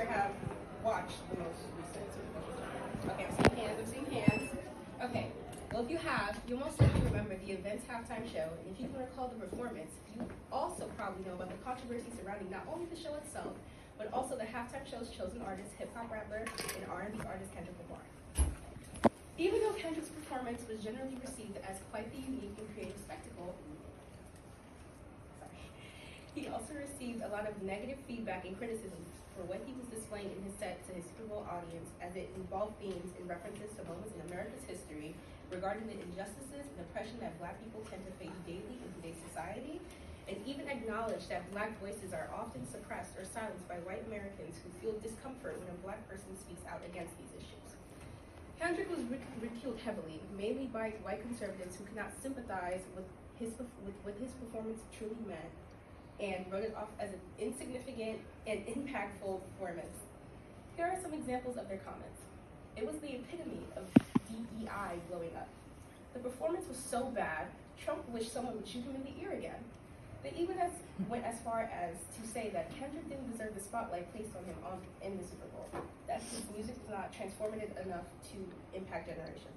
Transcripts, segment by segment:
have watched the most recent Super Bowl? Okay, I'm seeing hands, I'm seeing hands. Okay, well, if you have, you'll most likely remember the event's halftime show, and if you can recall the performance, you also probably know about the controversy surrounding not only the show itself, but also the halftime show's chosen artist, hip-hop rapper, and R&B artist Kendrick Lamar. Even though Kendrick's performance was generally received as quite the unique and creative spectacle, he also received a lot of negative feedback and criticism for what he was displaying in his set to his Super Bowl audience, as it involved themes and references to moments in America's history regarding the injustices and oppression that Black people tend to face daily in today's society, and even acknowledged that Black voices are often suppressed or silenced by white Americans who feel discomfort when a Black person speaks out against these issues. Kendrick was ridiculed heavily, mainly by white conservatives who could not sympathize with what his performance truly meant, and wrote it off as an insignificant and impactful performance. Here are some examples of their comments. It was the epitome of DEI blowing up. The performance was so bad, Trump wished someone would shoot him in the ear again. They even went as far as to say that Kendrick didn't deserve the spotlight placed on him in the Super Bowl, that his music was not transformative enough to impact generations.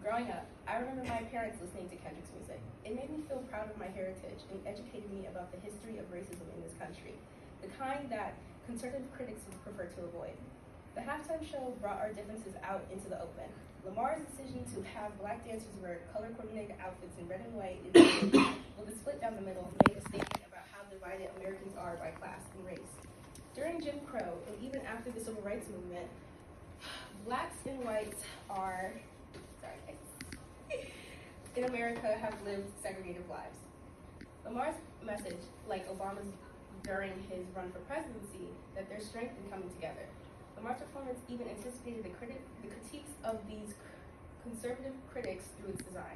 Growing up, I remember my parents listening to Kendrick's music. It made me feel proud of my heritage and educated me about the history of racism in this country, the kind that conservative critics would prefer to avoid. The halftime show brought our differences out into the open. Lamar's decision to have Black dancers wear color-coordinated outfits in red and white with a split down the middle made a statement about how divided Americans are by class and race. During Jim Crow, and even after the Civil Rights Movement, Blacks and whites in America have lived segregated lives. Lamar's message, like Obama's during his run for presidency, that there's strength in coming together. Lamar's performance even anticipated the critiques of these conservative critics through its design.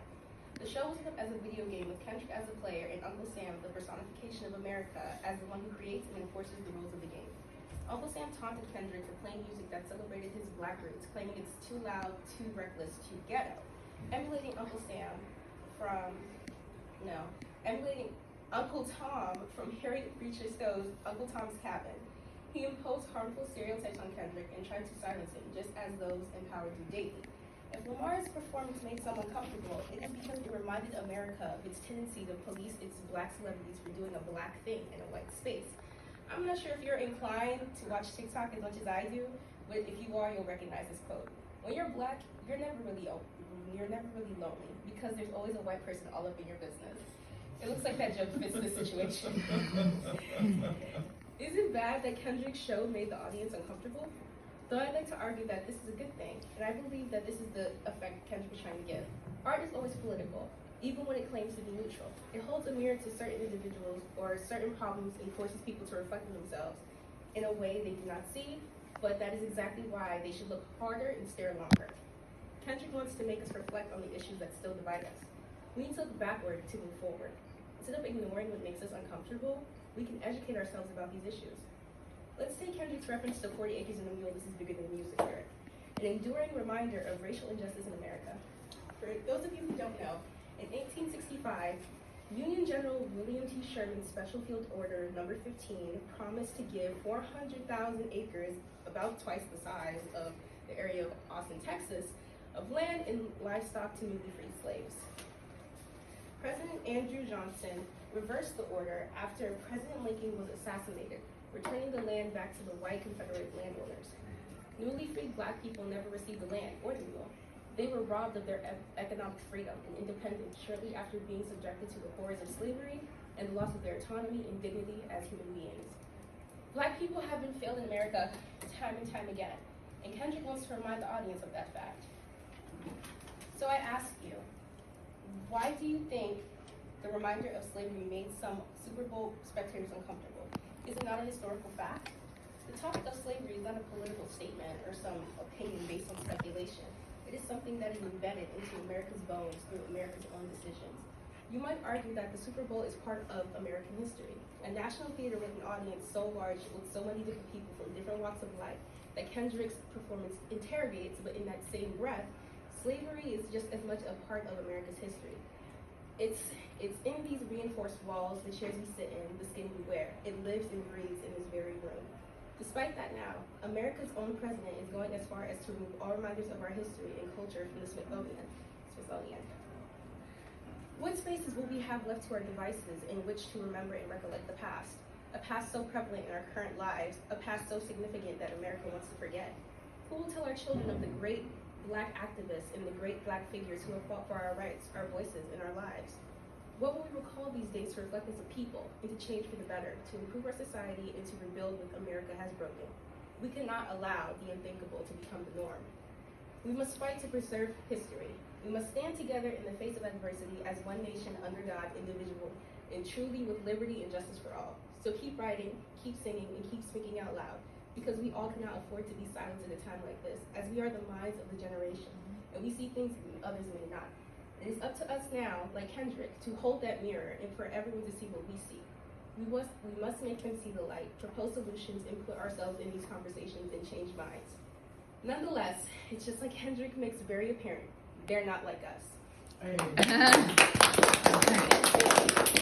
The show was set up as a video game with Kendrick as the player and Uncle Sam, the personification of America, as the one who creates and enforces the rules of the game. Uncle Sam taunted Kendrick for playing music that celebrated his Black roots, claiming it's too loud, too reckless, too ghetto. Emulating Uncle Tom from Harriet Beecher Stowe's Uncle Tom's Cabin. He imposed harmful stereotypes on Kendrick and tried to silence him, just as those in power do daily. If Lamar's performance made someone comfortable, it is because it reminded America of its tendency to police its Black celebrities for doing a Black thing in a white space. I'm not sure if you're inclined to watch TikTok as much as I do, but if you are, you'll recognize this quote. When you're Black, you're never really lonely, because there's always a white person all up in your business. It looks like that joke fits this situation. Is it bad that Kendrick's show made the audience uncomfortable? Though I'd like to argue that this is a good thing, and I believe that this is the effect Kendrick was trying to give. Art is always political, even when it claims to be neutral. It holds a mirror to certain individuals or certain problems and forces people to reflect on themselves in a way they do not see, but that is exactly why they should look harder and stare longer. Kendrick wants to make us reflect on the issues that still divide us. We need to look backward to move forward. Instead of ignoring what makes us uncomfortable, we can educate ourselves about these issues. Let's take Kendrick's reference to 40 Acres and a Mule, This Is Bigger Than Music lyric, an enduring reminder of racial injustice in America. For those of you who don't know, in 1865, Union General William T. Sherman's Special Field Order No. 15 promised to give 400,000 acres, about twice the size of the area of Austin, Texas, of land and livestock to newly freed slaves. President Andrew Johnson reversed the order after President Lincoln was assassinated, returning the land back to the white Confederate landowners. Newly freed Black people never received the land or the mule. They were robbed of their economic freedom and independence shortly after being subjected to the horrors of slavery and the loss of their autonomy and dignity as human beings. Black people have been failed in America time and time again, and Kendrick wants to remind the audience of that fact. So I ask you, why do you think the reminder of slavery made some Super Bowl spectators uncomfortable? Is it not a historical fact? The topic of slavery is not a political statement or some opinion based on speculation. It is something that is embedded into America's bones through America's own decisions. You might argue that the Super Bowl is part of American history, a national theater with an audience so large with so many different people from different walks of life that Kendrick's performance interrogates, but in that same breath, slavery is just as much a part of America's history. It's in these reinforced walls, the chairs we sit in, the skin we wear. It lives and breathes in this very room. Despite that now, America's own president is going as far as to remove all reminders of our history and culture from the Smithsonian. What spaces will we have left to our devices in which to remember and recollect the past? A past so prevalent in our current lives, a past so significant that America wants to forget. Who will tell our children of the great Black activists and the great Black figures who have fought for our rights, our voices, and our lives? What will we recall these days to reflect as a people and to change for the better, to improve our society and to rebuild what America has broken? We cannot allow the unthinkable to become the norm. We must fight to preserve history. We must stand together in the face of adversity as one nation under God, indivisible, and truly with liberty and justice for all. So keep writing, keep singing, and keep speaking out loud, because we all cannot afford to be silent at a time like this, as we are the minds of the generation, and we see things others may not. It is up to us now, like Kendrick, to hold that mirror and for everyone to see what we see. We must make them see the light, propose solutions, and put ourselves in these conversations and change minds. Nonetheless, it's just like Kendrick makes very apparent, they're not like us. Hey.